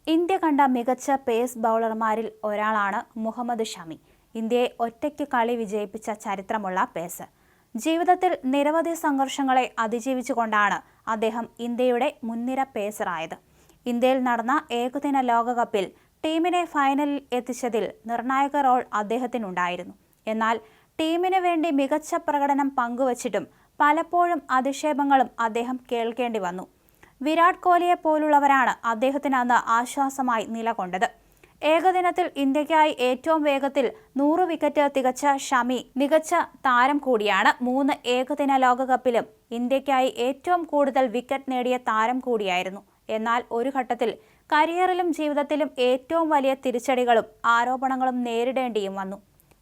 India കണ്ട മികച്ച pace ബൗളർമാരിൽ ഒരാളാണ് മുഹമ്മദ് ഷമി. ഇന്ത്യയെ ഒറ്റയ്ക്ക് കളി വിജയിപ്പിച്ച ചരിത്രമുള്ള പേസർ. ജീവിതത്തിൽ നിരവധി സംഘർഷങ്ങളെ അതിജീവിച്ചുകൊണ്ടാണ് അദ്ദേഹം ഇന്ത്യയുടെ മുൻനിര പേസറായത്. ഇന്ത്യയിൽ നടന്ന ഏകദിന ലോകകപ്പിൽ ടീമിനെ ഫൈനലിൽ എത്തിച്ചതിൽ നിർണായക റോൾ അദ്ദേഹത്തിനുണ്ടായിരുന്നു. എന്നാൽ ടീമിന് വേണ്ടി മികച്ച പ്രകടനം പങ്കുവച്ചിട്ടും പലപ്പോഴും അധിക്ഷേപങ്ങളും അദ്ദേഹം കേൾക്കേണ്ടി വന്നു. വിരാട് കോഹ്ലിയെ പോലുള്ളവരാണ് അദ്ദേഹത്തിന് അന്ന് ആശ്വാസമായി നിലകൊണ്ടത്. ഏകദിനത്തിൽ ഇന്ത്യക്കായി ഏറ്റവും വേഗത്തിൽ 100 വിക്കറ്റ് തികച്ച ഷമി മികച്ച താരം കൂടിയാണ്. 3 ഏകദിന ലോകകപ്പിലും ഇന്ത്യക്കായി ഏറ്റവും കൂടുതൽ വിക്കറ്റ് നേടിയ താരം കൂടിയായിരുന്നു. എന്നാൽ ഒരു ഘട്ടത്തിൽ കരിയറിലും ജീവിതത്തിലും ഏറ്റവും വലിയ തിരിച്ചടികളും ആരോപണങ്ങളും നേരിടേണ്ടിയും വന്നു.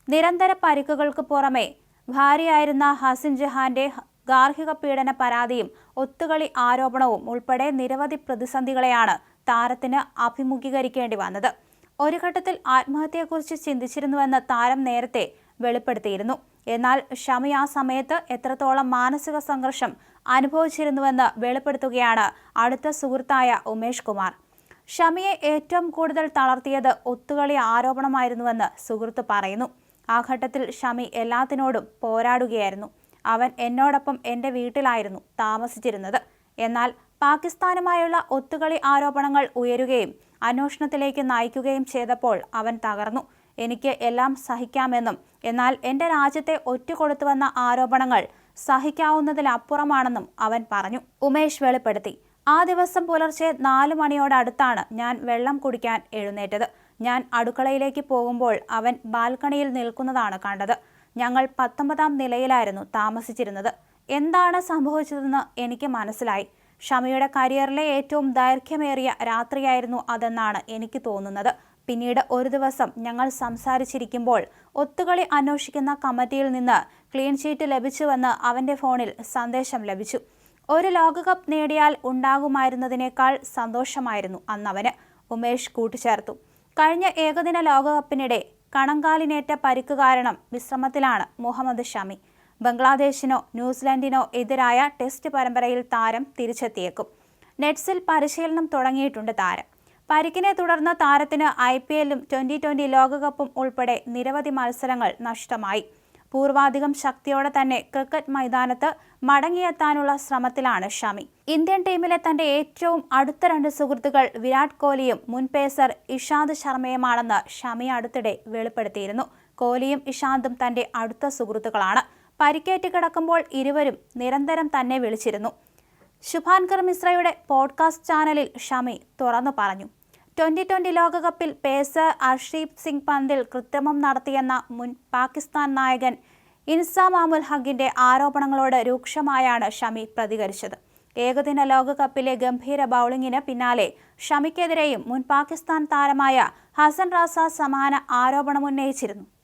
നിരന്തര പരിക്കുകൾക്ക് പുറമെ ഭാര്യയായിരുന്ന ഹസിൻ ജഹാന്റെ ഗാർഹിക പീഡന പരാതിയും ഒത്തുകളി ആരോപണവും ഉൾപ്പെടെ നിരവധി പ്രതിസന്ധികളെയാണ് താരത്തിന് അഭിമുഖീകരിക്കേണ്ടി വന്നത്. ഒരു ഘട്ടത്തിൽ ആത്മഹത്യയെക്കുറിച്ച് ചിന്തിച്ചിരുന്നുവെന്ന് താരം നേരത്തെ വെളിപ്പെടുത്തിയിരുന്നു. എന്നാൽ ഷമി ആ സമയത്ത് എത്രത്തോളം മാനസിക സംഘർഷം അനുഭവിച്ചിരുന്നുവെന്ന് വെളിപ്പെടുത്തുകയാണ് അടുത്ത സുഹൃത്തായ ഉമേഷ് കുമാർ. ഷമിയെ ഏറ്റവും കൂടുതൽ തളർത്തിയത് ഒത്തുകളി ആരോപണമായിരുന്നുവെന്ന് സുഹൃത്ത് പറയുന്നു. ആ ഘട്ടത്തിൽ ഷമി എല്ലാത്തിനോടും പോരാടുകയായിരുന്നു. അവൻ എന്നോടൊപ്പം എൻ്റെ വീട്ടിലായിരുന്നു താമസിച്ചിരുന്നത്. എന്നാൽ പാകിസ്ഥാനുമായുള്ള ഒത്തുകളി ആരോപണങ്ങൾ ഉയരുകയും അന്വേഷണത്തിലേക്ക് നയിക്കുകയും ചെയ്തപ്പോൾ അവൻ തകർന്നു. എനിക്ക് എല്ലാം സഹിക്കാമെന്നും എന്നാൽ എൻ്റെ രാജ്യത്തെ ഒറ്റുകൊടുത്തുവെന്ന ആരോപണങ്ങൾ സഹിക്കാവുന്നതിലപ്പുറമാണെന്നും അവൻ പറഞ്ഞു. ഉമേഷ് വെളിപ്പെടുത്തി. ആ ദിവസം പുലർച്ചെ 4 മണിയോടടുത്താണ് ഞാൻ വെള്ളം കുടിക്കാൻ എഴുന്നേറ്റത്. ഞാൻ അടുക്കളയിലേക്ക് പോകുമ്പോൾ അവൻ ബാൽക്കണിയിൽ നിൽക്കുന്നതാണ് കണ്ടത്. ഞങ്ങൾ 19ാം നിലയിലായിരുന്നു താമസിച്ചിരുന്നത്. എന്താണ് സംഭവിച്ചതെന്ന് എനിക്ക് മനസ്സിലായി. ഷമിയുടെ കരിയറിലെ ഏറ്റവും ദൈർഘ്യമേറിയ രാത്രിയായിരുന്നു അതെന്നാണ് എനിക്ക് തോന്നുന്നത്. പിന്നീട് ഒരു ദിവസം ഞങ്ങൾ സംസാരിച്ചിരിക്കുമ്പോൾ ഒത്തുകളി അന്വേഷിക്കുന്ന കമ്മിറ്റിയിൽ നിന്ന് ക്ലീൻ ചീറ്റ് ലഭിച്ചുവെന്ന് അവൻ്റെ ഫോണിൽ സന്ദേശം ലഭിച്ചു. ഒരു ലോകകപ്പ് നേടിയാൽ ഉണ്ടാകുമായിരുന്നതിനേക്കാൾ സന്തോഷമായിരുന്നു അന്നവന്, ഉമേഷ് കൂട്ടിച്ചേർത്തു. കഴിഞ്ഞ ഏകദിന ലോകകപ്പിനിടെ കണങ്കാലിനേറ്റ പരിക്ക് കാരണം വിശ്രമത്തിലാണ് മുഹമ്മദ് ഷമി. ബംഗ്ലാദേശിനോ ന്യൂസിലൻഡിനോ എതിരായ ടെസ്റ്റ് പരമ്പരയിൽ താരം തിരിച്ചെത്തിയേക്കും. നെറ്റ്സിൽ പരിശീലനം തുടങ്ങിയിട്ടുണ്ട് താരം. പരിക്കിനെ തുടർന്ന് താരത്തിന് IPL-ഉം T20 ലോകകപ്പും ഉൾപ്പെടെ നിരവധി മത്സരങ്ങൾ നഷ്ടമായി. പൂർവാധികം ശക്തിയോടെ തന്നെ ക്രിക്കറ്റ് മൈതാനത്ത് മടങ്ങിയെത്താനുള്ള ശ്രമത്തിലാണ് ഷമി. ഇന്ത്യൻ ടീമിലെ തന്റെ ഏറ്റവും അടുത്ത 2 സുഹൃത്തുക്കൾ വിരാട് കോഹ്ലിയും മുൻ പേസർ ഇഷാന്ത് ശർമ്മയുമാണെന്ന് ഷമി അടുത്തിടെ വെളിപ്പെടുത്തിയിരുന്നു. കോഹ്ലിയും ഇഷാന്തും തന്റെ അടുത്ത സുഹൃത്തുക്കളാണ്. പരിക്കേറ്റ് കിടക്കുമ്പോൾ ഇരുവരും നിരന്തരം തന്നെ വിളിച്ചിരുന്നു. ശുഭാൻകർ മിശ്രയുടെ പോഡ്കാസ്റ്റ് ചാനലിൽ ഷമി തുറന്നു പറഞ്ഞു. T20 ലോകകപ്പിൽ പേസർ അർഷദീപ് സിംഗ് പന്തിൽ കൃത്രിമം നടത്തിയെന്ന മുൻ പാകിസ്ഥാൻ നായകൻ ഇൻസാം ഉൽ ഹഖിന്റെ ആരോപണങ്ങളോട് രൂക്ഷമായാണ് ഷമി പ്രതികരിച്ചത്. ഏകദിന ലോകകപ്പിലെ ഗംഭീര ബൗളിങ്ങിന് പിന്നാലെ ഷമിക്കെതിരെയും മുൻ പാകിസ്ഥാൻ താരമായ ഹസൻ റാസ സമാന ആരോപണമുന്നയിച്ചിരുന്നു.